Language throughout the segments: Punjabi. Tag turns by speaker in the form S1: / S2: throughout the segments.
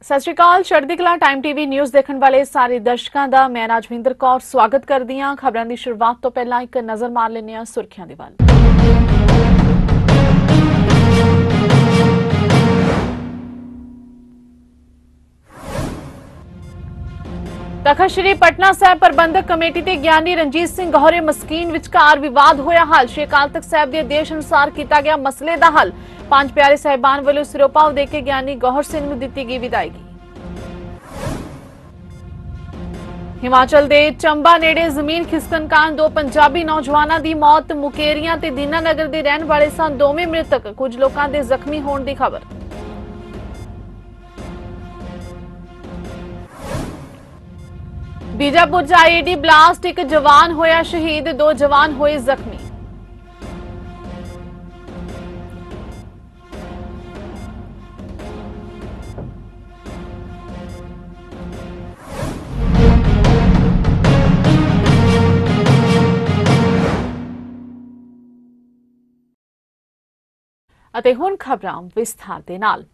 S1: सत श्री अकाल। चढ़दी कला टाइम टीवी न्यूज़ देखने वाले सारे दर्शकों का मैं राजविंदर कौर स्वागत करती हाँ। खबरों की शुरुआत तो पहला एक नज़र मार लेने सुर्खियां दे वल। तखत श्री पटना साहब प्रबंधक कमेटी ते ज्ञानी रणजीत सिंह गौहरे मस्कीन विचकार विवाद होया हल। श्री अकाल तख्त साहब के आदेश अनुसार किया गया मसले का हल। पांच प्यारे साहिबान वालों सिरोपाव देके ज्ञानी गौहर सिंह नूं दित्ती गई विदायगी। हिमाचल दे चंबा नेड़े जमीन खिसकन कारण दो पंजाबी नौजवानों की मौत। मुकेरियां ते दीनानगर के रहने वाले सन दोवें मृतक। कुछ लोगों के जख्मी होने की खबर। बीजापुर च आईईडी ब्लास्ट, एक जवान होया शहीद, दो जवान होए जख्मी। ਅਤੇ ਹੁਣ ਖਬਰਾਂ ਵਿਸਥਾਰ ਦੇ ਨਾਲ।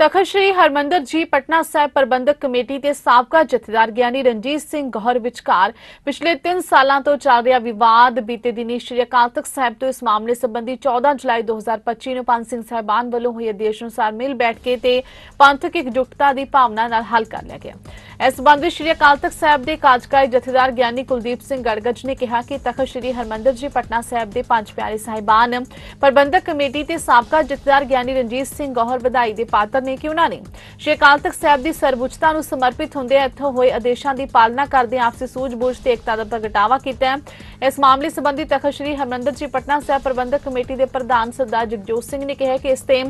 S1: तखत श्री हरमंदर जी पटना साहब प्रबंधक कमेटी के साबका जथेदार ज्ञानी रणजीत सिंह गौहर विचकार पिछले 3 सालों तो चल रहा विवाद बीते दिनी श्री अकाल तख्त साहब तो इस मामले संबंधी 14 जुलाई 2025 ਨੂੰ ਪੰਜ ਸਿੰਘ ਸਾਹਿਬਾਨ ਵੱਲੋਂ ਹੋਈ ਆਦੇਸ਼ ਅਨੁਸਾਰ ਮਿਲ ਬੈਠ ਕੇ ਤੇ ਪੰਥਕ ਇਕਜੁੱਟਤਾ ਦੀ ਭਾਵਨਾ ਨਾਲ ਹੱਲ ਕਰ ਲਿਆ ਗਿਆ। ਇਸ ਸੰਬੰਧੀ श्री अकाल तख्त साहब के ਕਾਰਜਕਾਰੀ ਜਥੇਦਾਰ ਗਿਆਨੀ ਕੁਲਦੀਪ ਸਿੰਘ ਗੜਗੜ ਨੇ ਕਿਹਾ ਕਿ ਤਖਤ श्री हरमंदर जी पटना साहब के ਪੰਜ ਪਿਆਰੇ ਸਾਹਿਬਾਨ प्रबंधक कमेटी ਤੇ ਸਾਬਕਾ ਜਥੇਦਾਰ ਗਿਆਨੀ रणजीत सिंह गौहर ਵਧਾਈ ਦੇ ਪਾਤਰ ने कि उन्होंने श्री अकाल तख्त साहब की सर्वोच्चता ਨੂੰ समर्पित ਹੁੰਦੇ इत्थੋਂ ਹੋਏ ਆਦੇਸ਼ਾਂ ਦੀ ਪਾਲਣਾ ਕਰਦੇ आपसी सूझबूझ ਤੇ एकता ਦਾ ਪ੍ਰਗਟਾਵਾ ਕੀਤਾ ਹੈ। ਇਸ ਮਾਮਲੇ ਸੰਬੰਧੀ ਤਖਤ श्री हरमंदर जी पटना साहब प्रबंधक कमेटी ਦੇ ਪ੍ਰਧਾਨ ਸਰਦਾਰ ਜਗਜੋਤ ਸਿੰਘ ਨੇ ਕਿਹਾ ਕਿ ਇਸ ਤੇ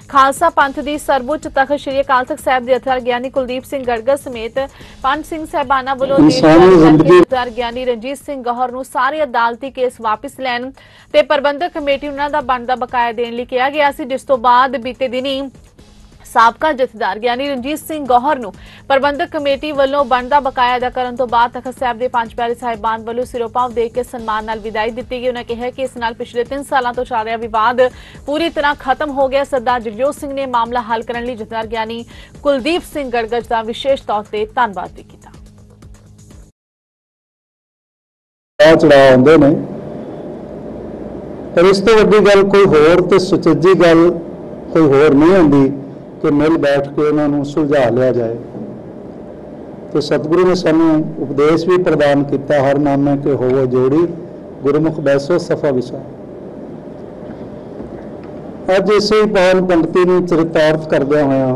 S1: ਖਾਲਸਾ ਪੰਥ ਦੀ ਸਰਵਉੱਚ ਤਖਤ श्री अकाल तख्त साहब ਦੇ ਜਥੇਦਾਰ ਗਿਆਨੀ ਕੁਲਦੀਪ ਸਿੰਘ ਗੜਗੜ ਸਮੇਤ ਪੰਜ ਸਿੰਘ ਸਾਹਿਬਾਨਾਂ ਵੱਲੋਂ ਜਥੇਦਾਰ ਗਿਆਨੀ रणजीत सिंह गौहर ਨੂੰ ਸਾਰੇ ਅਦਾਲਤੀ ਕੇਸ ਵਾਪਸ ਲੈਣ ਤੇ ਪ੍ਰਬੰਧਕ ਕਮੇਟੀ ਉਹਨਾਂ ਦਾ ਬਣਦਾ ਬਕਾਇਆ ਦੇਣ ਲਈ ਕਿਹਾ ਗਿਆ ਸੀ, ਜਿਸ ਤੋਂ ਬਾਅਦ ਬੀਤੇ ਦਿਨੀ ਸਾਬਕਾ ਜਥੇਦਾਰ ਗਿਆਨੀ रणजीत सिंह गौहर ਨੂੰ ਪ੍ਰਬੰਧਕ ਕਮੇਟੀ ਵੱਲੋਂ ਬਣਦਾ ਬਕਾਇਆ ਅਦਾ ਕਰਨ ਤੋਂ ਬਾਅਦ ਤਖਤ ਸਾਹਿਬ ਦੇ ਪੰਜ ਪਿਆਰੇ ਸਾਹਿਬਾਨ ਵੱਲੋਂ ਸਿਰੋਪਾਵ ਦੇ ਕੇ ਸਨਮਾਨ ਨਾਲ ਵਿਦਾਈ ਦਿੱਤੀ ਗਈ। ਉਹਨਾਂ ਕਿਹਾ ਕਿ ਇਸ ਨਾਲ ਪਿਛਲੇ 3 ਸਾਲਾਂ ਤੋਂ ਚੱਲ ਰਿਹਾ ਵਿਵਾਦ ਪੂਰੀ ਤਰ੍ਹਾਂ ਖਤਮ ਹੋ ਗਿਆ। ਸਰਦਾਰ ਜਗਜੋਤ ਸਿੰਘ ਨੇ ਮਾਮਲਾ ਹੱਲ ਕਰਨ ਲਈ ਜਥੇਦਾਰ ਗਿਆਨੀ ਕੁਲਦੀਪ ਸਿੰਘ ਗੜਗੜ ਦਾ ਵਿਸ਼ੇਸ਼ ਤੌਰ ਤੇ ਧੰਨਵਾਦ ਵੀ ਕੀਤਾ।
S2: ਚੜਾ ਆਉਂਦੇ ਨੇ ਪਰ ਇਸ ਤੋਂ ਵੱਡੀ ਗੱਲ ਕੋਈ ਹੋਰ ਤੇ ਸੁਚੱਜੀ ਗੱਲ ਕੋਈ ਹੋਰ ਨਹੀਂ ਹੁੰਦੀ कि मिल बैठ के उन्होंने सुलझा लिया जाए। तो सतगुरु ने सानू उपदेश भी प्रदान किया, हर नामे के होवो जोड़ी गुरमुख बैसो सफा विसा। अज इसे पावन पंक्ति में चरितार्थ करदे होया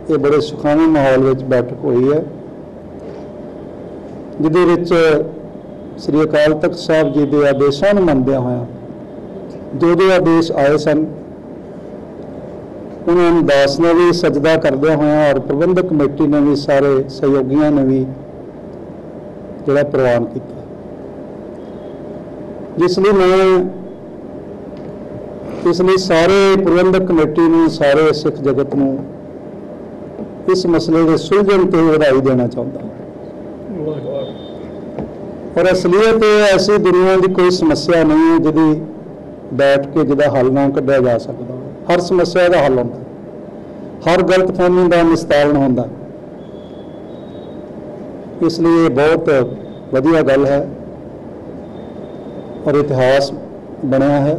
S2: ये बड़े सुखावे माहौल में बैठक हुई है, जिहदे विच श्री अकाल तख्त साहब जी के आदेशों को मनदे होया जो आदेश आए सन उन्होंने दास ने भी सजदा करदे होए और प्रबंधक कमेटी ने भी सारे सहयोगियों ने भी जोड़ा प्रवान किया, इसलिए सारे प्रबंधक कमेटी ने सारे सिख जगत में इस मसले के सुलझन ते बधाई देना चाहता। और असलीयत ऐसी दुनिया की कोई समस्या नहीं है जिहदी बैठ के जिहदा हल ना कढ़िया जा सकता। हर समस्या का हल होता, हर गलतफहमी का निस्तारण होता। इसलिए बहुत वधिया गल है और इतिहास बनया है।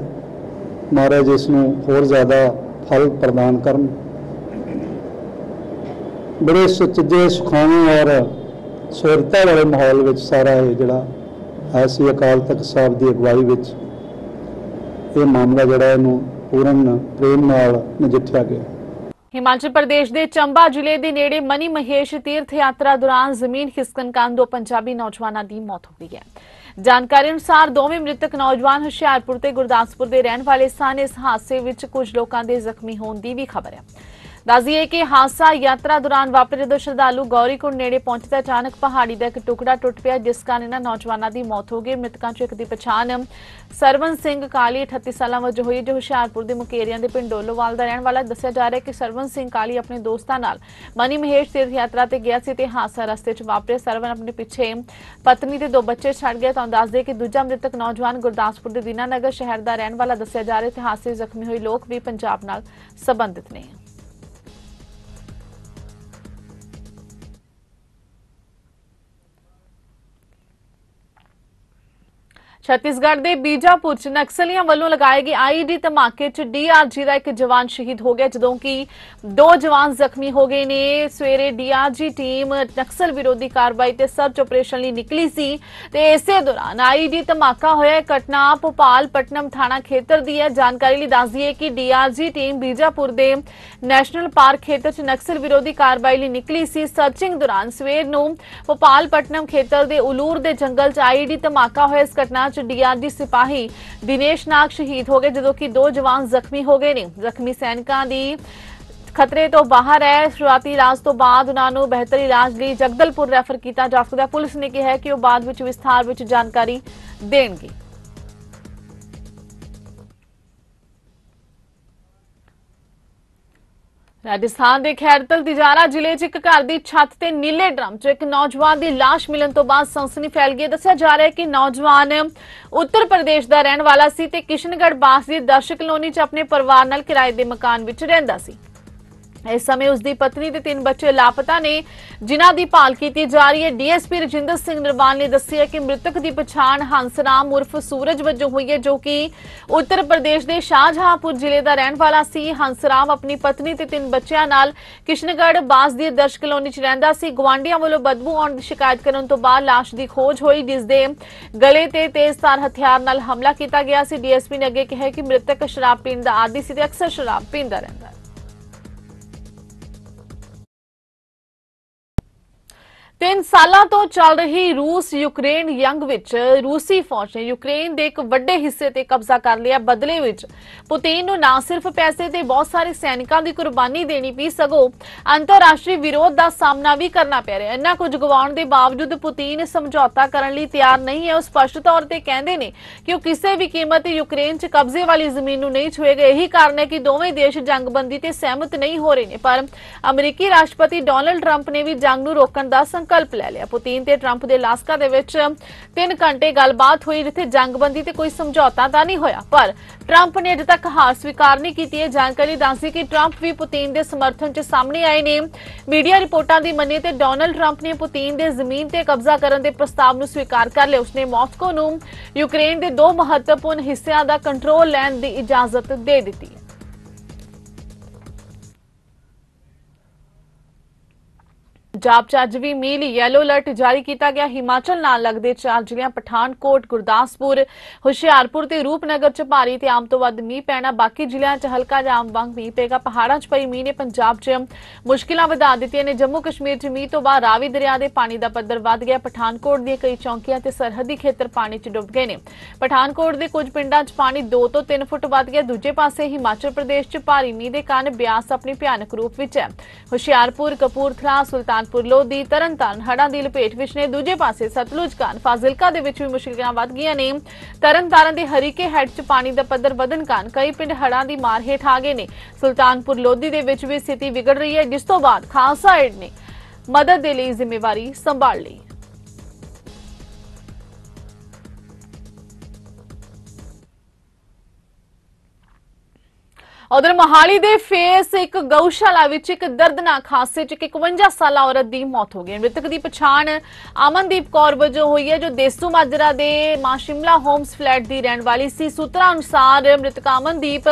S2: महाराज इसनूं होर ज़्यादा फल प्रदान करन। बड़े सुचजे सुखावे और सुरता वाले माहौल में सारा ये जिहड़ा है श्री अकाल तख्त साहब की अगवाई में ये मामला जिहड़ा इहनूं पूर्ण प्रेम नाल नजिठिया गया।
S1: हिमाचल प्रदेश के चंबा जिले के नेड़े मनी महेश तीर्थ यात्रा दौरान जमीन खिसकन कारण दो पंजाबी नौजवानों की मौत हो गई है। जानकारी अनुसार दोवें मृतक नौजवान हुशियारपुर ते गुरदासपुर के रहने वाले सन। इस हादसे में कुछ लोगों के जख्मी होने की भी खबर है। दस दिए कि हादसा यात्रा दौरान वापरे जदों श्रद्धालु गौरीकुंड नेड़े पहुंचे अचानक पहाड़ी का एक टुकड़ा टुट पिया, जिस कारण इन्हां नौजवानों की मौत हो गई। मृतकों चों एक की पछाण सरवन सिंह काली 38 साल वजों हुई, जो हुशियारपुर के मुकेरियां के पिंड डोलोवाल का रहने वाला। दस्सिया जा रहा है कि सरवन सिंह काली अपने दोस्तों नाल मनी महेश तीर्थ यात्रा ते गया सी ते हादसा रस्ते च वापरिया। सरवन अपने पिछे पत्नी ते 2 बच्चे छड़ गया। तो दस दे कि दूजा मृतक नौजवान गुरदासपुर के दीनानगर शहर का रहने वाला दस्सिया जा रहा है। हादसे जख्मी हुए लोग भी पंजाब नाल संबंधित ने। छत्तीसगढ़ ਦੇ ਬੀਜਾਪੁਰ ਚ ਨਕਸਲੀਆਂ ਵੱਲੋਂ ਲਗਾਏ ਗਏ ਆਈਡੀ ਧਮਾਕੇ ਚ ਡੀਆਰਜੀ ਦਾ ਇੱਕ ਜਵਾਨ ਸ਼ਹੀਦ ਹੋ ਗਿਆ ਜਦੋਂ ਕਿ 2 ਜਵਾਨ ਜ਼ਖਮੀ ਹੋ ਗਏ ਨੇ। ਸਵੇਰੇ ਡੀਆਰਜੀ ਟੀਮ ਨਕਸਲ ਵਿਰੋਧੀ ਕਾਰਵਾਈ ਤੇ ਸਰਚ ਆਪਰੇਸ਼ਨ ਲਈ ਨਿਕਲੀ ਸੀ ਤੇ ਇਸੇ ਦੌਰਾਨ ਆਈਡੀ ਧਮਾਕਾ ਹੋਇਆ। ਘਟਨਾ ਭੋਪਾਲ ਪਟਨਮ ਥਾਣਾ ਖੇਤਰ ਦੀ ਹੈ। ਜਾਣਕਾਰੀ ਲਈ ਦੱਸ ਦਈਏ ਕਿ ਡੀਆਰਜੀ ਟੀਮ ਬੀਜਾਪੁਰ ਦੇ ਨੈਸ਼ਨਲ ਪਾਰਕ ਖੇਤਰ ਚ ਨਕਸਲ ਵਿਰੋਧੀ ਕਾਰਵਾਈ ਲਈ ਨਿਕਲੀ ਸੀ। ਸਰਚਿੰਗ ਦੌਰਾਨ ਸਵੇਰ ਨੂੰ ਭੋਪਾਲ ਪਟਨਮ ਖੇਤਰ ਦੇ ਉਲੂਰ ਦੇ ਜੰਗਲ ਚ ਆਈਡੀ ਧਮਾਕਾ ਹੋਇਆ। ਇਸ ਘਟਨਾ ਡੀਆਰਜੀ ਸਿਪਾਹੀ ਦਿਨੇਸ਼ ਨਾਗ ਸ਼ਹੀਦ ਹੋ ਗਏ ਜਦੋਂ ਕਿ 2 ਜਵਾਨ ਜ਼ਖਮੀ ਹੋ ਗਏ ਨੇ। ਜ਼ਖਮੀ ਸੈਨਿਕਾਂ ਦੀ ਖਤਰੇ ਤੋਂ ਬਾਹਰ ਹੈ। ਸ਼ੁਰੂਆਤੀ ਇਲਾਜ ਤੋਂ ਬਾਅਦ ਉਹਨਾਂ ਨੂੰ ਬਿਹਤਰ ਇਲਾਜ ਲਈ ਜਗਦਲਪੁਰ ਰੈਫਰ ਕੀਤਾ ਜਾ ਸਕਦਾ ਹੈ। ਪੁਲਿਸ ਨੇ ਕਿਹਾ ਹੈ ਕਿ ਉਹ ਬਾਅਦ ਵਿੱਚ ਵਿਸਥਾਰ ਵਿੱਚ ਜਾਣਕਾਰੀ ਦੇਣਗੇ। ਰਾਜਸਥਾਨ ਦੇ ਖੈਰਤਲ ਤਿਜਾਰਾ ਜ਼ਿਲ੍ਹੇ 'ਚ ਇੱਕ ਘਰ ਦੀ ਛੱਤ ਤੇ ਨੀਲੇ ਡਰਮ 'ਚ ਇੱਕ ਨੌਜਵਾਨ ਦੀ ਲਾਸ਼ ਮਿਲਣ ਤੋਂ ਬਾਅਦ ਸਨਸਨੀ ਫੈਲ ਗਈ। ਦੱਸਿਆ ਜਾ ਰਿਹਾ ਹੈ ਕਿ ਨੌਜਵਾਨ ਉੱਤਰ ਪ੍ਰਦੇਸ਼ ਦਾ ਰਹਿਣ ਵਾਲਾ ਸੀ ਤੇ ਕਿਸ਼ਨਗੜ੍ਹ ਬਾਸ ਦੀ ਦਰਸ਼ਕ ਕਲੋਨੀ 'ਚ ਆਪਣੇ ਪਰਿਵਾਰ ਨਾਲ ਕਿਰਾਏ ਦੇ ਮਕਾਨ ਵਿੱਚ ਰਹਿੰਦਾ ਸੀ। ਇਸ ਸਮੇਂ ਉਸਦੀ ਪਤਨੀ ਤੇ 3 ਬੱਚੇ ਲਾਪਤਾ ਨੇ ਜਿਨ੍ਹਾਂ ਦੀ ਭਾਲ ਕੀਤੀ ਜਾ ਰਹੀ ਹੈ। ਡੀਐਸਪੀ ਰਜਿੰਦਰ ਸਿੰਘ ਨਿਰਵਾਲ ਨੇ ਦੱਸਿਆ ਕਿ ਮ੍ਰਿਤਕ ਦੀ ਪਛਾਣ ਹੰਸਰਾਮ ਉਰਫ ਸੂਰਜ ਵਜੋਂ ਹੋਈ ਹੈ ਜੋ ਕਿ ਉੱਤਰ ਪ੍ਰਦੇਸ਼ ਦੇ ਸ਼ਾਹਜਹਾਂਪੁਰ ਜ਼ਿਲ੍ਹੇ ਦਾ ਰਹਿਣ ਵਾਲਾ ਸੀ। ਹੰਸਰਾਮ ਆਪਣੀ ਪਤਨੀ ਤੇ 3 ਬੱਚਿਆਂ ਨਾਲ ਕਿਸ਼ਨਗੜ੍ਹ ਬਾਸ ਦੀ ਦਰਸ਼ਕ ਕਲੋਨੀ 'ਚ ਰਹਿੰਦਾ ਸੀ। ਗਵਾਂਢੀਆਂ ਵੱਲੋਂ ਬਦਬੂ ਆਉਣ ਦੀ ਸ਼ਿਕਾਇਤ ਕਰਨ ਤੋਂ ਬਾਅਦ ਲਾਸ਼ ਦੀ ਖੋਜ ਹੋਈ ਜਿਸ ਦੇ ਗਲੇ ਤੇ ਤੇਜ਼ਧਾਰ ਹਥਿਆਰ ਨਾਲ ਹਮਲਾ ਕੀਤਾ ਗਿਆ ਸੀ। ਡੀਐਸਪੀ ਨੇ ਅੱਗੇ ਕਿਹਾ ਕਿ ਮ੍ਰਿਤਕ ਸ਼ਰਾਬ ਪੀਣ ਦਾ ਆਦੀ ਸੀ ਤੇ ਅਕਸਰ ਸ਼ਰਾਬ ਪੀਂਦਾ ਰਹਿੰਦਾ ਹੈ। 3 ਸਾਲਾਂ ਤੋਂ ਚੱਲ ਰਹੀ ਰੂਸ ਯੂਕਰੇਨ ਜੰਗ ਵਿੱਚ ਰੂਸੀ ਫੌਜ ਨੇ ਯੂਕਰੇਨ ਦੇ ਇੱਕ ਵੱਡੇ ਹਿੱਸੇ ਤੇ ਕਬਜ਼ਾ ਕਰ ਲਿਆ। ਬਦਲੇ ਵਿੱਚ ਪੁਤਿਨ ਨੂੰ ਨਾ ਸਿਰਫ ਪੈਸੇ ਤੇ ਬਹੁਤ ਸਾਰੇ ਸੈਨਿਕਾਂ ਦੀ ਕੁਰਬਾਨੀ ਦੇਣੀ ਪਈ ਸਗੋਂ ਅੰਤਰਰਾਸ਼ਟਰੀ ਵਿਰੋਧ ਦਾ ਸਾਹਮਣਾ ਵੀ ਕਰਨਾ ਪੈ ਰਿਹਾ। ਇੰਨਾ ਕੁਝ ਗਵਾਉਣ ਦੇ ਬਾਵਜੂਦ ਪੁਤਿਨ ਸਮਝੌਤਾ ਕਰਨ ਲਈ ਤਿਆਰ ਨਹੀਂ ਹੈ। ਉਹ ਸਪਸ਼ਟ ਤੌਰ ਤੇ ਕਹਿੰਦੇ ਨੇ ਕਿ ਉਹ ਕਿਸੇ ਵੀ ਕੀਮਤ ਤੇ ਯੂਕਰੇਨ 'ਚ ਕਬਜ਼ੇ ਵਾਲੀ ਜ਼ਮੀਨ ਨੂੰ ਨਹੀਂ ਛੂਏਗਾ। ਇਹੀ ਕਾਰਨ ਹੈ ਕਿ ਦੋਵੇਂ ਦੇਸ਼ ਜੰਗਬੰਦੀ ਤੇ ਸਹਿਮਤ ਨਹੀਂ ਹੋ ਰਹੇ ਨੇ। ਪਰ ਅਮਰੀਕੀ ਰਾਸ਼ਟਰਪਤੀ ਡੋਨਲਡ ਟਰੰਪ ਨੇ ਵੀ ਜੰਗ ਨੂੰ ਰੋਕਣ ਦਾ ਸੰਕਲਪ ਲੈ ਲਿਆ। ਪੁਤਿਨ ਤੇ ਟਰੰਪ ਦੇ ਲਾਸਕਾ ਦੇ ਵਿੱਚ 3 ਘੰਟੇ ਗੱਲਬਾਤ ਹੋਈ ਜਿੱਥੇ ਜੰਗਬੰਦੀ ਤੇ ਕੋਈ ਸਮਝੌਤਾ ਤਾਂ ਨਹੀਂ ਹੋਇਆ ਪਰ ਟਰੰਪ ਨੇ ਅਜੇ ਤੱਕ ਹਾਰ ਸਵੀਕਾਰ ਨਹੀਂ ਕੀਤੀ ਹੈ। ਜਾਣਕਾਰੀ ਦੱਸਦੀ ਕਿ ਟਰੰਪ ਵੀ ਪੁਤਿਨ ਦੇ ਸਮਰਥਨ 'ਚ ਸਾਹਮਣੇ ਆਏ ਨੇ। ਮੀਡੀਆ ਰਿਪੋਰਟਾਂ ਦੀ ਮੰਨੀਏ ਤੇ ਡੋਨਲਡ ਟਰੰਪ ਨੇ ਪੁਤਿਨ ਦੇ ਜ਼ਮੀਨ ਤੇ ਕਬਜ਼ਾ ਕਰਨ ਦੇ ਪ੍ਰਸਤਾਵ ਨੂੰ ਸਵੀਕਾਰ ਕਰ ਲਿਆ। ਉਸਨੇ ਮਾਸਕੋ ਨੂੰ ਯੂਕਰੇਨ ਦੇ 2 ਮਹੱਤਵਪੂਰਨ ਹਿੱਸਿਆਂ ਦਾ ਕੰਟਰੋਲ ਲੈਣ ਦੀ ਇਜਾਜ਼ਤ ਦੇ ਦਿੱਤੀ ਹੈ। ਪੰਜਾਬ 'ਚ ਅੱਜ ਵੀ ਮੀਂਹ ਲਈ ਯੈਲੋ ਅਲਰਟ ਜਾਰੀ ਕੀਤਾ ਗਿਆ। ਹਿਮਾਚਲ ਨਾਲ ਲੱਗਦੇ 4 ਜ਼ਿਲ੍ਹਿਆਂ ਪਠਾਨਕੋਟ, ਗੁਰਦਾਸਪੁਰ, ਹੁਸ਼ਿਆਰਪੁਰ ਤੇ ਰੂਪਨਗਰ 'ਚ ਭਾਰੀ ਤੇ ਆਮ ਤੋਂ ਵੱਧ ਮੀਂਹ ਪੈਣਾ। ਬਾਕੀ ਜ਼ਿਲ੍ਹਿਆਂ 'ਚ ਹਲਕਾ ਜਾਂ ਆਮ ਵਾਂਗ ਮੀਂਹ ਪਏਗਾ। ਪਹਾੜਾਂ 'ਚ ਪਈ ਮੀਂਹ ਨੇ ਪੰਜਾਬ 'ਚ ਮੁਸ਼ਕਿਲਾਂ ਵਧਾ ਦਿੱਤੀਆਂ ਨੇ। ਜੰਮੂ ਕਸ਼ਮੀਰ 'ਚ ਮੀਂਹ ਤੋਂ ਬਾਅਦ ਰਾਵੀ ਦਰਿਆ ਦੇ ਪਾਣੀ ਦਾ ਪੱਧਰ ਵੱਧ ਗਿਆ। ਪਠਾਨਕੋਟ ਦੀਆਂ ਕਈ ਚੌਂਕੀਆਂ ਤੇ ਸਰਹੱਦੀ ਖੇਤਰ ਪਾਣੀ 'ਚ ਡੁੱਬ ਗਏ ਨੇ। ਪਠਾਨਕੋਟ ਦੇ ਕੁਝ ਪਿੰਡਾਂ 'ਚ ਪਾਣੀ 2 ਤੋਂ 3 ਫੁੱਟ ਵੱਧ ਗਿਆ। ਦੂਜੇ ਪਾਸੇ ਹਿਮਾਚਲ ਪ੍ਰਦੇਸ਼ 'ਚ ਭਾਰੀ ਮੀਂਹ ਦੇ ਕਾਰਨ ਬਿਆਸ ਆਪਣੀ ਭਿਆਨਕ ਰੂਪ ਵਿੱਚ ਹੈ। ਹੁਸ਼ਿਆਰਪੁਰ, ਕਪੂਰਥਲਾ, ਸੁਲਤਾਨਪੁਰ ਲੋਧੀ, ਤਰਨਤਾਰਨ ਹੜ੍ਹਾਂ ਦੀ ਲਪੇਟ ਵਿੱਚ ਨੇ। ਦੂਜੇ ਪਾਸੇ ਸਤਲੁਜ ਕਾਰਨ ਫਾਜ਼ਿਲਕਾ ਦੇ ਵਿੱਚ ਵੀ ਮੁਸ਼ਕਿਲਾਂ ਵੱਧ ਗਈਆਂ ਨੇ। ਤਰਨਤਾਰਨ ਦੇ ਹਰੀਕੇ ਹੈਡ 'ਚ ਪਾਣੀ ਦਾ ਪੱਧਰ ਵਧਣ ਕਾਰਨ ਕਈ ਪਿੰਡ ਹੜ੍ਹਾਂ ਦੀ ਮਾਰ ਹੇਠ ਆ ਗਏ ਨੇ। ਸੁਲਤਾਨਪੁਰ ਲੋਧੀ ਦੇ ਵਿੱਚ ਵੀ ਸਥਿਤੀ ਵਿਗੜ ਰਹੀ ਹੈ ਜਿਸ ਤੋਂ ਬਾਅਦ ਖਾਲਸਾ ਏਡ ਨੇ ਮਦਦ ਦੇ ਲਈ ਜ਼ਿੰਮੇਵਾਰੀ ਸੰਭਾਲ ਲਈ। ਉਧਰ ਮੋਹਾਲੀ ਦੇ ਫੇਸ ਇੱਕ ਗਊਸ਼ਾਲਾ ਵਿੱਚ ਇੱਕ ਦਰਦਨਾਕ ਹਾਦਸੇ 'ਚ 51 ਸਾਲਾ ਔਰਤ ਦੀ ਮੌਤ ਹੋ ਗਈ। ਮ੍ਰਿਤਕ ਦੀ ਪਛਾਣ ਅਮਨਦੀਪ ਕੌਰ ਵਜੋਂ ਹੋਈ ਹੈ ਜੋ ਦੇਸੂ ਮਾਜਰਾ ਦੇ ਮਾਂ ਸ਼ਿਮਲਾ ਹੋਮਸ ਫਲੈਟ ਦੀ ਰਹਿਣ ਵਾਲੀ ਸੀ। ਸੂਤਰਾਂ ਅਨੁਸਾਰ ਮ੍ਰਿਤਕ ਅਮਨਦੀਪ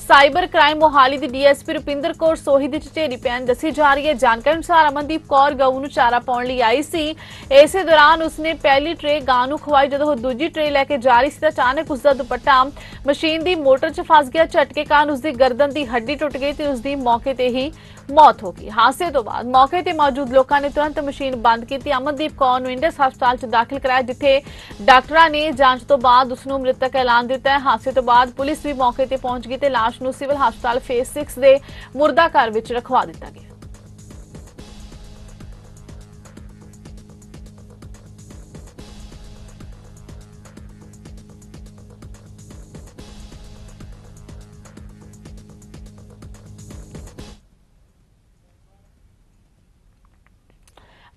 S1: ਸਾਈਬਰ ਕ੍ਰਾਈਮ ਮੋਹਾਲੀ ਦੀ ਡੀਐਸਪੀ ਰੁਪਿੰਦਰ ਕੌਰ ਸੋਹੀ ਦੀ ਚਚੇਰੀ ਭੈਣ ਦੱਸੀ ਜਾ ਰਹੀ ਹੈ। ਜਾਣਕਾਰੀ ਅਨੁਸਾਰ ਅਮਨਦੀਪ ਕੌਰ ਗਊ ਨੂੰ ਚਾਰਾ ਪਾਉਣ ਲਈ ਆਈ ਸੀ। ਇਸੇ ਦੌਰਾਨ ਉਸਨੇ ਪਹਿਲੀ ਟਰੇ ਗਾਂ ਨੂੰ ਖਵਾਈ। ਜਦੋਂ ਉਹ ਦੂਜੀ ਟਰੇ ਲੈ ਕੇ ਜਾ ਰਹੀ ਸੀ ਤਾਂ ਅਚਾਨਕ ਉਸਦਾ ਦੁਪੱਟਾ ਮਸ਼ੀਨ ਦੀ ਮੋਟਰ 'ਚ ਫਸ ਗਿਆ। ਝਟਕੇ ਕਾਰਨ ਉਸਦੀ ਗਰਦਨ ਦੀ ਹੱਡੀ ਟੁੱਟ ਗਈ ਤੇ ਉਸਦੀ ਮੌਕੇ ਤੇ ਹੀ ਮੌਤ ਹੋ ਗਈ। ਹਾਦਸੇ ਤੋਂ ਬਾਅਦ ਮੌਕੇ ਤੇ ਮੌਜੂਦ ਲੋਕਾਂ ਨੇ ਤੁਰੰਤ ਮਸ਼ੀਨ ਬੰਦ ਕੀਤੀ। ਅਮਨਦੀਪ ਕੌਰ ਨੂੰ ਇੰਡਸ ਹਸਪਤਾਲ 'ਚ ਦਾਖਲ ਕਰਾਇਆ ਜਿੱਥੇ ਡਾਕਟਰਾਂ ਨੇ ਜਾਂਚ ਤੋਂ ਬਾਅਦ ਉਸ ਨੂੰ ਮ੍ਰਿਤਕ ਐਲਾਨ ਦਿੱਤਾ ਹੈ। ਹਾਦਸੇ ਤੋਂ ਬਾਅਦ ਪੁਲਿਸ ਵੀ ਮੌਕੇ ਤੇ ਪਹੁੰਚ ਗਈ ਤੇ ਲਾਸ਼ ਨੂੰ ਸਿਵਲ ਹਸਪਤਾਲ ਫੇਸ 6 ਦੇ ਮੁਰਦਾ ਘਰ ਵਿੱਚ ਰਖਵਾ ਦਿੱਤਾ ਗਿਆ।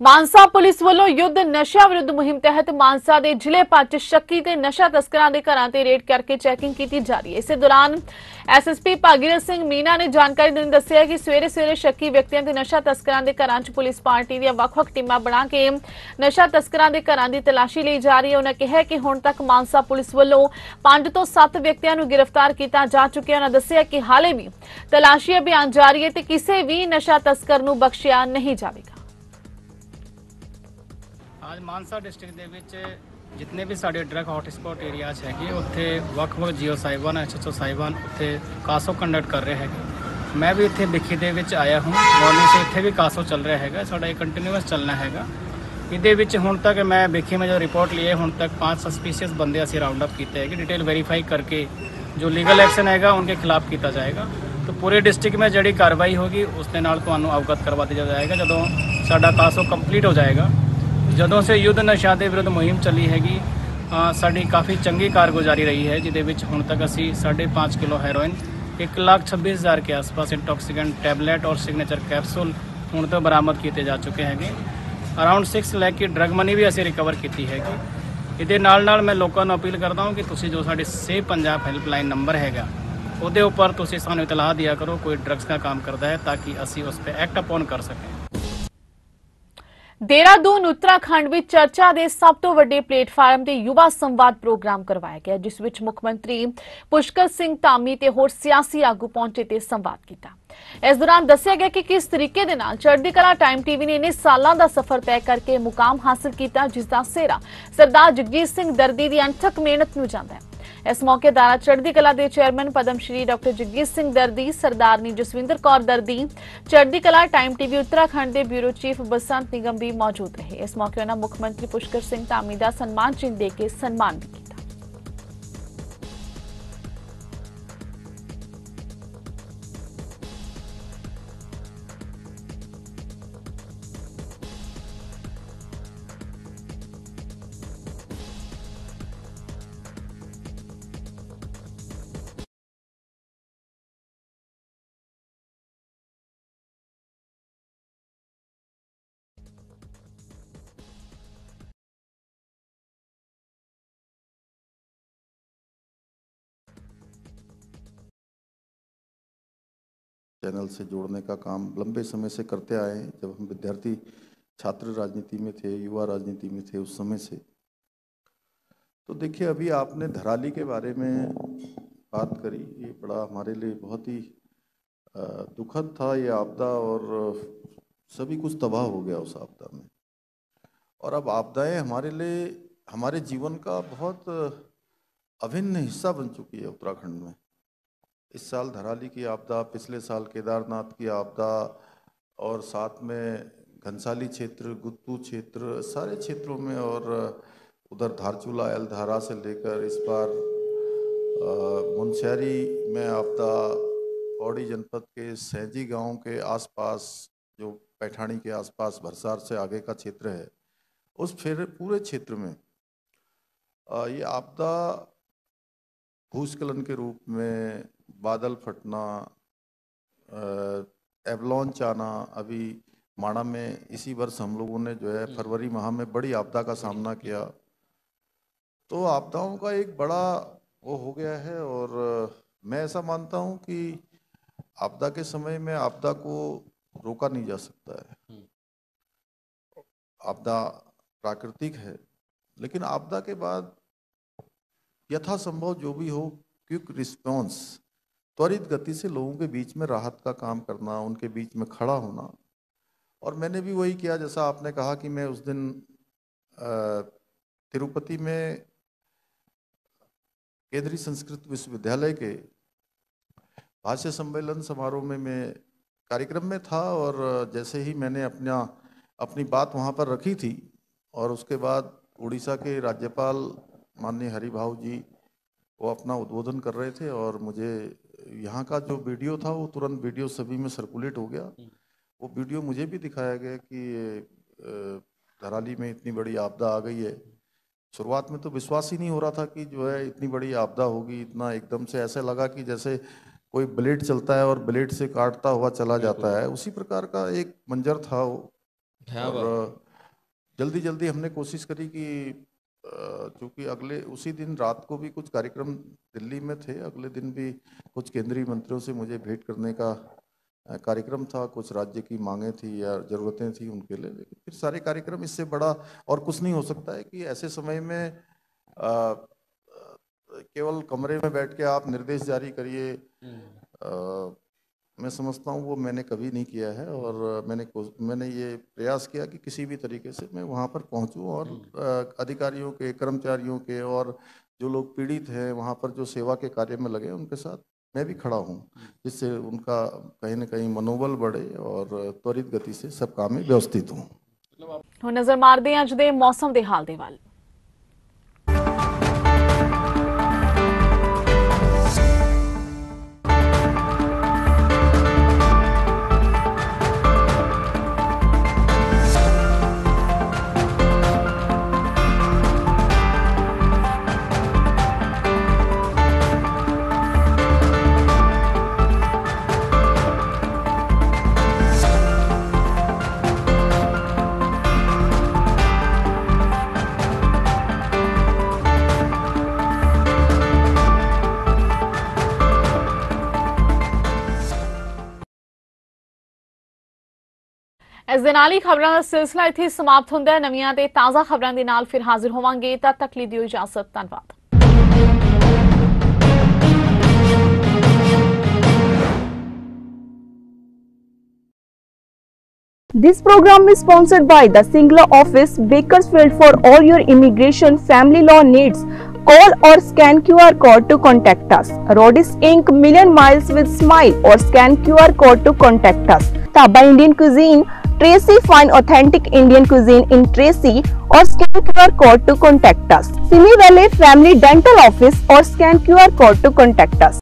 S1: ਮਾਨਸਾ ਪੁਲਿਸ ਵੱਲੋਂ ਯੁੱਧ ਨਸ਼ਾ ਵਿਰੁੱਧ ਮੁਹਿੰਮ ਤਹਿਤ ਮਾਨਸਾ ਦੇ ਜ਼ਿਲ੍ਹੇ ਭਰ 'ਚ ਸ਼ੱਕੀ ਤੇ ਨਸ਼ਾ ਤਸਕਰਾਂ ਦੇ ਘਰਾਂ ਤੇ ਰੇਡ ਕਰਕੇ ਚੈਕਿੰਗ ਕੀਤੀ ਜਾ ਰਹੀ ਹੈ। ਇਸੇ ਦੌਰਾਨ ਐਸਐਸਪੀ ਭਾਗੀਰਥ ਸਿੰਘ ਮੀਨਾ ਨੇ ਜਾਣਕਾਰੀ ਦਿੰਦੇ ਦੱਸਿਆ ਕਿ ਸਵੇਰੇ ਸ਼ੱਕੀ ਵਿਅਕਤੀਆਂ ਤੇ ਨਸ਼ਾ ਤਸਕਰਾਂ ਦੇ ਘਰਾਂ 'ਚ ਪੁਲਿਸ ਪਾਰਟੀ ਦੀਆਂ ਵੱਖ-ਵੱਖ ਟੀਮਾਂ ਬਣਾ ਕੇ ਨਸ਼ਾ ਤਸਕਰਾਂ ਦੇ ਘਰਾਂ ਦੀ ਤਲਾਸ਼ੀ ਲਈ ਜਾ ਰਹੀ ਹੈ। ਉਹਨਾਂ ਕਿਹਾ ਕਿ ਹੁਣ ਤੱਕ ਮਾਨਸਾ ਪੁਲਿਸ ਵੱਲੋਂ 5 ਤੋਂ 7 ਵਿਅਕਤੀਆਂ ਨੂੰ ਗ੍ਰਿਫਤਾਰ ਕੀਤਾ ਜਾ ਚੁੱਕਿਆ। ਉਹਨਾਂ ਦੱਸਿਆ ਕਿ ਹਾਲੇ ਵੀ ਤਲਾਸ਼ੀ ਅਭਿਆਨ ਜਾਰੀ ਹੈ ਤੇ ਕਿਸੇ ਵੀ ਨਸ਼ਾ ਤਸਕਰ ਨੂੰ ਬਖਸ਼ਿਆ ਨਹੀਂ ਜਾਵੇਗਾ।
S3: आज मानसा डिस्ट्रिक्ट ਦੇ ਵਿੱਚ ਜਿੰਨੇ ਵੀ ਸਾਡੇ ਡਰੱਗ ਹੌਟਸਪੌਟ ਏਰੀਆਜ਼ ਹੈਗੇ ਉੱਥੇ ਵੱਖ-ਵੱਖ ਜੀਓ ਸਾਹਿਬਾਨ ਐਸਐਚਓ ਸਾਹਿਬਾਨ ਉੱਥੇ ਕਾਸੋ ਕੰਡਕਟ ਕਰ ਰਹੇ ਹੈਗੇ। ਮੈਂ ਵੀ ਇੱਥੇ ਬਿੱਖੀ ਦੇ ਵਿੱਚ ਆਇਆ ਹੂੰ। ਮਾਰਨਿੰਗ ਸੇ ਇੱਥੇ ਵੀ ਕਾਸੋ ਚੱਲ ਰਿਹਾ ਹੈਗਾ। ਸਾਡਾ ਇਹ ਕੰਟੀਨਿਊਸ ਚੱਲਣਾ ਹੈਗਾ। ਇਹਦੇ ਵਿੱਚ ਹੁਣ ਤੱਕ ਮੈਂ ਬਿੱਖੀ में जो रिपोर्ट लिए ਹੁਣ तक 5 सस्पिशियस बंदे ਅਸੀਂ राउंड अप ਕੀਤੇ ਹੈਗੇ। डिटेल वेरीफाई करके जो लीगल एक्शन ਹੈਗਾ उनके खिलाफ ਕੀਤਾ ਜਾਏਗਾ। तो पूरे डिस्ट्रिक्ट में ਜਿਹੜੀ कार्रवाई होगी उसके ਨਾਲ ਤੁਹਾਨੂੰ अवगत करवा दिया जाएगा। ਜਦੋਂ ਸਾਡਾ ਕਾਸੋ ਕੰਪਲੀਟ ਹੋ ਜਾਏਗਾ, ਜਦੋਂ ਸੇ ਯੁੱਧ ਨਸ਼ਾ ਦੇ ਵਿਰੁੱਧ ਮੁਹਿੰਮ ਚੱਲੀ ਹੈਗੀ, ਸਾਡੀ ਕਾਫੀ ਚੰਗੀ ਕਾਰਗੁਜ਼ਾਰੀ ਰਹੀ ਹੈ, ਜਿਹਦੇ ਵਿੱਚ ਹੁਣ ਤੱਕ ਅਸੀਂ 5.5 ਕਿਲੋ ਹੈਰੋਇਨ, 1,26,000 के आसपास इंटॉक्सिकेंट टैबलेट और सिग्नेचर कैप्सूल ਹੁਣ ਤੋਂ ਬਰਾਮਦ ਕੀਤੇ ਜਾ ਚੁੱਕੇ ਹੈਗੇ। ਅਰਾਊਂਡ 6 ਲੱਖ ਦੀ ਡਰੱਗ ਮਨੀ ਵੀ ਅਸੀਂ ਰਿਕਵਰ ਕੀਤੀ ਹੈਗੀ। ਇਹਦੇ ਨਾਲ ਮੈਂ ਲੋਕਾਂ ਨੂੰ ਅਪੀਲ ਕਰਦਾ ਹਾਂ ਕਿ ਤੁਸੀਂ ਜੋ ਸਾਡੇ ਸੇਵ ਪੰਜਾਬ ਹੈਲਪਲਾਈਨ ਨੰਬਰ ਹੈਗਾ ਉਹਦੇ ਉੱਪਰ ਤੁਸੀਂ ਸਾਨੂੰ ਇਤਲਾਹ ਦਿਆ ਕਰੋ ਕੋਈ ਡਰੱਗਸ ਦਾ ਕੰਮ ਕਰਦਾ ਹੈ, ਤਾਂ ਕਿ ਅਸੀਂ ਉਸ ਤੇ ਐਕਟ ਅਪਨ ਕਰ ਸਕੇं।
S1: देहरादून उत्तराखंड ਵਿੱਚ ਚਰਚਾ ਦੇ ਸਭ ਤੋਂ ਵੱਡੇ ਪਲੇਟਫਾਰਮ ਤੇ ਯੁਵਾ ਸੰਵਾਦ ਪ੍ਰੋਗਰਾਮ ਕਰਵਾਇਆ ਗਿਆ, ਜਿਸ ਵਿੱਚ ਮੁੱਖ ਮੰਤਰੀ ਪੁਸ਼ਕਰ ਸਿੰਘ ਧਾਮੀ ਤੇ ਹੋਰ ਸਿਆਸੀ ਆਗੂ ਪਹੁੰਚੇ ਤੇ ਸੰਵਾਦ ਕੀਤਾ। ਇਸ ਦੌਰਾਨ ਦੱਸਿਆ ਗਿਆ ਕਿ ਕਿਸ ਤਰੀਕੇ ਦੇ ਨਾਲ ਚੜ੍ਹਦੀ ਕਲਾ ਟਾਈਮ ਟੀਵੀ ਨੇ ਇੰਨੇ ਸਾਲਾਂ ਦਾ ਸਫ਼ਰ ਤੈਅ ਕਰਕੇ ਮੁਕਾਮ ਹਾਸਲ ਕੀਤਾ, ਜਿਸ ਦਾ ਸਿਹਰਾ ਸਰਦਾਰ ਜਗਜੀਤ ਸਿੰਘ ਦਰਦੀ ਦੀ ਅਣਥੱਕ ਮਿਹਨਤ ਨੂੰ ਜਾਂਦਾ ਹੈ। इस मौके दारा चढ़दी कला के चेयरमैन पद्मश्री डॉक्टर जगजीत सिंह दर्दी, सरदारनी जसविंदर कौर दर्दी, चढ़दी कला टाइम टीवी उत्तराखंड के ब्यूरो चीफ बसंत निगम भी मौजूद रहे। इस मौके उन्होंने मुख्यमंत्री पुष्कर सिंह धामी का सम्मान चिन्ह देके सम्मान भी किया।
S4: चैनल से जोड़ने का काम लंबे समय से करते आए हैं। जब हम विद्यार्थी छात्र राजनीति में थे, युवा राजनीति में थे, उस समय से। तो देखिए, अभी आपने धराली के बारे में बात करी, ये बड़ा हमारे लिए बहुत ही दुखद था ये आपदा, और सभी कुछ तबाह हो गया उस आपदा में। और अब आपदाएं हमारे लिए हमारे जीवन का बहुत अभिन्न हिस्सा बन चुकी है उत्तराखंड में। इस साल धराली की आपदा, पिछले साल केदारनाथ की आपदा, और साथ में घनसाली क्षेत्र, गुत्तू क्षेत्र, सारे क्षेत्रों में, और उधर धारचूला एलधारा से लेकर इस बार मुनस्यारी में आपदा, पौड़ी जनपद के सैजी गांव के आसपास, जो पैठानी के आसपास भरसार से आगे का क्षेत्र है, उस फिर पूरे क्षेत्र में ये आपदा भूस्खलन के रूप में, बादल फटना, एवलॉन्च आना, अभी माणा में इसी वर्ष हम लोगों ने जो है फरवरी माह में बड़ी आपदा का सामना किया। तो आपदाओं का एक बड़ा वो हो गया है, और मैं ऐसा मानता हूं कि आपदा के समय में आपदा को रोका नहीं जा सकता है। आपदा प्राकृतिक है, लेकिन आपदा के बाद यथासंभव जो भी हो, क्विक रिस्पॉन्स, त्वरित गति से लोगों के बीच में राहत का काम करना, उनके बीच में खड़ा होना। और मैंने भी वही किया, जैसा आपने कहा कि मैं उस दिन तिरुपति में केंद्रीय संस्कृत विश्वविद्यालय के भाष्य सम्मेलन समारोह में मैं कार्यक्रम में था, और जैसे ही मैंने अपनी बात वहाँ पर रखी थी, और उसके बाद उड़ीसा के राज्यपाल माननीय हरिभाऊ जी वो अपना उद्बोधन कर रहे थे, और मुझे यहाँ का जो वीडियो था वो तुरंत वीडियो सभी में सर्कुलेट हो गया। वो वीडियो मुझे भी दिखाया गया कि धराली में इतनी बड़ी आपदा आ गई है। शुरुआत में तो विश्वास ही नहीं हो रहा था कि जो है इतनी बड़ी आपदा होगी। इतना एकदम से ऐसे लगा कि जैसे कोई ब्लेड चलता है और ब्लेड से काटता हुआ चला जाता है, उसी प्रकार का एक मंजर था वो। और जल्दी जल्दी हमने कोशिश करी कि चूँकि अगले उसी दिन रात को भी कुछ कार्यक्रम दिल्ली में थे, अगले दिन भी कुछ केंद्रीय मंत्रियों से मुझे भेंट करने का कार्यक्रम था, कुछ राज्य की मांगें थी या ज़रूरतें थी उनके लिए। लेकिन फिर सारे कार्यक्रम, इससे बड़ा और कुछ नहीं हो सकता है कि ऐसे समय में केवल कमरे में बैठ के आप निर्देश जारी करिए। मैं समझता हूँ वो मैंने कभी नहीं किया है, और मैंने ये प्रयास किया कि किसी भी तरीके से मैं वहाँ पर पहुँचूँ और अधिकारियों के, कर्मचारियों के और जो लोग पीड़ित हैं वहाँ पर जो सेवा के कार्य में लगे उनके साथ मैं भी खड़ा हूँ, जिससे उनका कहीं न कहीं मनोबल बढ़े और त्वरित गति से सब काम में व्यवस्थित हों।
S1: ਹੁਣ ਨਜ਼ਰ ਮਾਰਦੇ ਹਾਂ ਅੱਜ ਦੇ ਮੌਸਮ ਦੇ ਹਾਲ ਦੇ ਵੱਲ। इस दे नाल ही खबरां दा सिलसिला इत्थे समाप्त हुंदा है। नवीआं ते ताज़ा खबरां दे नाल फिर हाजिर होवांगे। तद तक ਲਈ दिओ इजाजत। धन्यवाद।
S5: This program is sponsored by the Singla office, Bakersfield. For all your immigration family law needs, call or scan QR code to contact us. Rodis Inc. Million Miles with Smile, or scan QR code to contact us. Taba Indian Cuisine, Tracy, find authentic Indian cuisine in Tracy, or scan QR code to contact us. Simi Valley Family Dental Office, or scan QR code to contact us.